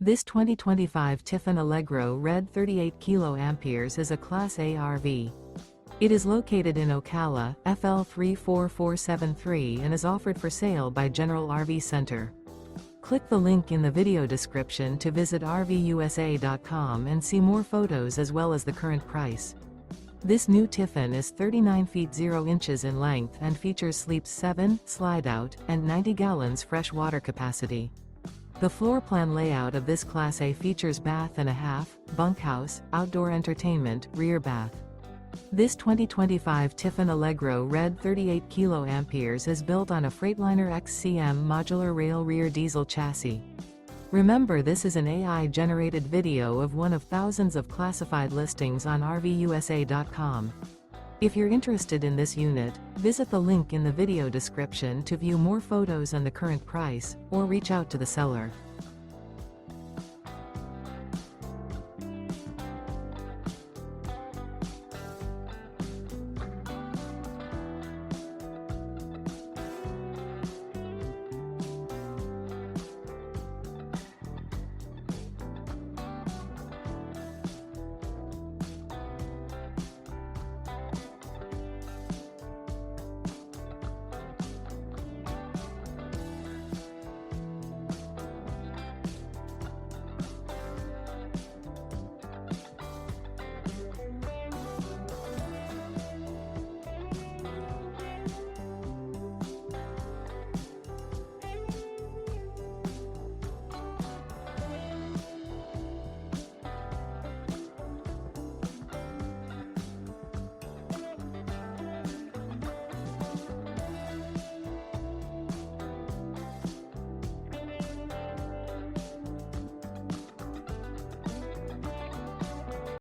This 2025 Tiffin Allegro Red 38 kA is a Class A RV. It is located in Ocala, FL 34473 and is offered for sale by General RV Center. Click the link in the video description to visit RVUSA.com and see more photos as well as the current price. This new Tiffin is 39 feet 0 inches in length and features sleeps 7, slide-out, and 90 gallons fresh water capacity. The floor plan layout of this Class A features bath and a half, bunkhouse, outdoor entertainment, rear bath. This 2025 Tiffin Allegro Red 38 kA is built on a Freightliner XCM modular rail rear diesel chassis. Remember, this is an AI-generated video of one of thousands of classified listings on RVUSA.com. If you're interested in this unit, visit the link in the video description to view more photos and the current price, or reach out to the seller.